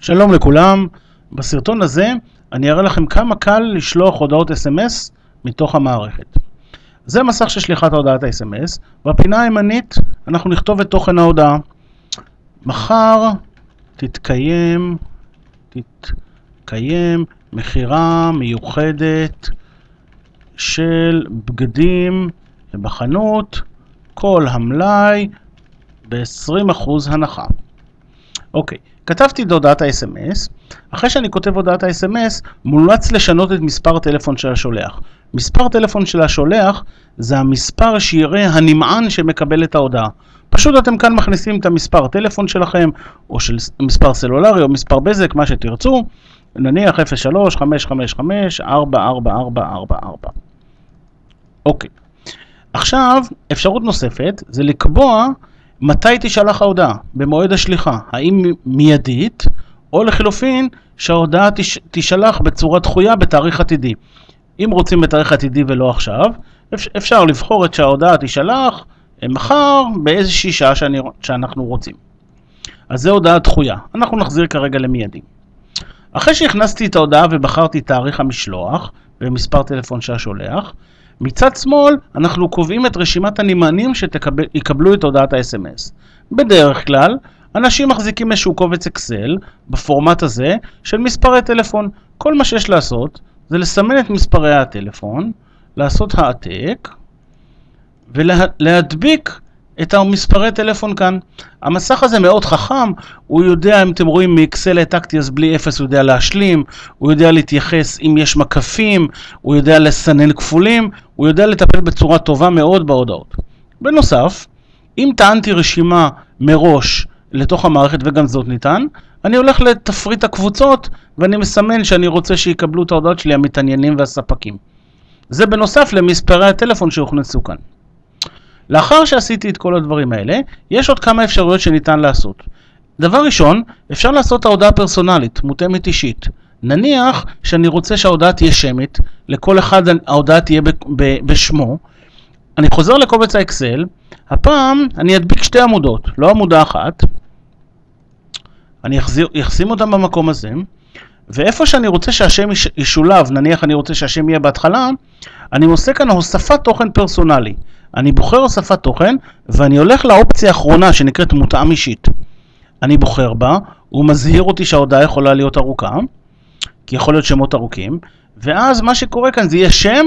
שלום לכולם, בסרטון הזה אני אראה לכם כמה קל לשלוח הודעות SMS מתוך המערכת. זה מסך של שליחת הודעת ה-SMS, בפינה הימנית אנחנו נכתוב את תוכן ההודעה. מחר תתקיים מכירה מיוחדת של בגדים בחנות, כל המלאי ב-20% הנחה. אוקיי, כתבתי את הודעת ה-SMS. אחרי שאני כותב הודעת ה-SMS, מומלץ לשנות את מספר הטלפון של השולח. מספר טלפון של השולח זה המספר שיראה הנמען שמקבל את ההודעה. פשוט אתם כאן מכניסים את המספר הטלפון שלכם, או של מספר סלולרי או מספר בזק, מה שתרצו. נניח 03-555-4444. אוקיי. עכשיו, אפשרות נוספת זה לקבוע מתי תשלח ההודעה, במועד השליחה, האם מיידית, או לחילופין שההודעה תשלח בצורה דחויה בתאריך עתידי. אם רוצים בתאריך עתידי ולא עכשיו, אפשר לבחור את שההודעה תשלח מחר באיזושהי שעה שאנחנו רוצים. אז זה הודעה דחויה. אנחנו נחזיר כרגע למיידי. אחרי שהכנסתי את ההודעה ובחרתי תאריך המשלוח ומספר טלפון שהשולח, מצד שמאל אנחנו קובעים את רשימת הנמענים שיקבלו את הודעת ה-SMS. בדרך כלל, אנשים מחזיקים איזשהו קובץ אקסל בפורמט הזה של מספרי טלפון. כל מה שיש לעשות זה לסמן את מספרי הטלפון, לעשות העתק ולהדביק את המספרי טלפון כאן. המסך הזה מאוד חכם, הוא יודע, אם אתם רואים מאקסל העתקתי אז בלי 0, הוא יודע להשלים, הוא יודע להתייחס אם יש מקפים, הוא יודע לסנן כפולים, הוא יודע לטפל בצורה טובה מאוד בהודעות. בנוסף, אם טענתי רשימה מראש לתוך המערכת וגם זאת ניתן, אני הולך לתפריט הקבוצות ואני מסמן שאני רוצה שיקבלו את ההודעות שלי המתעניינים והספקים. זה בנוסף למספרי הטלפון שהוכנסו כאן. לאחר שעשיתי את כל הדברים האלה, יש עוד כמה אפשרויות שניתן לעשות. דבר ראשון, אפשר לעשות את ההודעה פרסונלית, מותאמת אישית. נניח שאני רוצה שההודעה תהיה שמית, לכל אחד ההודעה תהיה בשמו. אני חוזר לקובץ האקסל, הפעם אני אדביק שתי עמודות, לא עמודה אחת. אני אחשים אותם במקום הזה, ואיפה שאני רוצה שהשם ישולב, נניח אני רוצה שהשם יהיה בהתחלה, אני עושה כאן הוספת תוכן פרסונלי. אני בוחר הוספת תוכן, ואני הולך לאופציה האחרונה שנקראת מותאם אישית. אני בוחר בה, הוא מזהיר אותי שההודעה יכולה להיות ארוכה, כי יכול להיות שמות ארוכים, ואז מה שקורה כאן זה יהיה שם,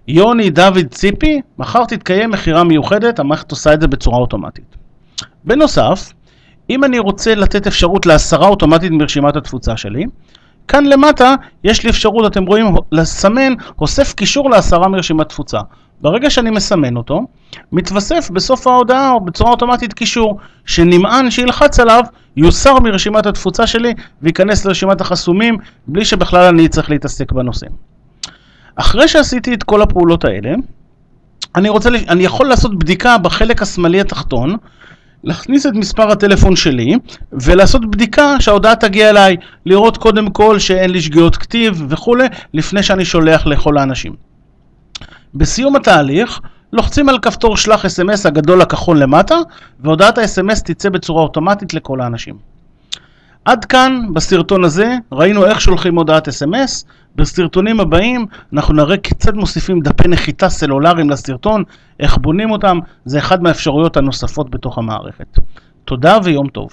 יוני דוד ציפי, מחר תתקיים מכירה מיוחדת, המערכת עושה את זה בצורה אוטומטית. בנוסף, אם אני רוצה לתת אפשרות להסרה אוטומטית מרשימת התפוצה שלי, כאן למטה יש לי אפשרות, אתם רואים, לסמן, הוסף קישור להסרה מרשימת תפוצה. ברגע שאני מסמן אותו, מתווסף בסוף ההודעה או בצורה אוטומטית קישור, שנמען שילחץ עליו, יוסר מרשימת התפוצה שלי וייכנס לרשימת החסומים, בלי שבכלל אני צריך להתעסק בנושא. אחרי שעשיתי את כל הפעולות האלה, אני יכול לעשות בדיקה בחלק השמאלי התחתון, להכניס את מספר הטלפון שלי ולעשות בדיקה שההודעה תגיע אליי, לראות קודם כל שאין לי שגיאות כתיב וכו', לפני שאני שולח לכל האנשים. בסיום התהליך לוחצים על כפתור שלח SMS הגדול הכחול למטה, והודעת ה-SMS תצא בצורה אוטומטית לכל האנשים. עד כאן בסרטון הזה ראינו איך שולחים הודעת SMS. בסרטונים הבאים אנחנו נראה כיצד מוסיפים דפי נחיתה סלולריים לסרטון, איך בונים אותם. זה אחד מהאפשרויות הנוספות בתוך המערכת. תודה ויום טוב.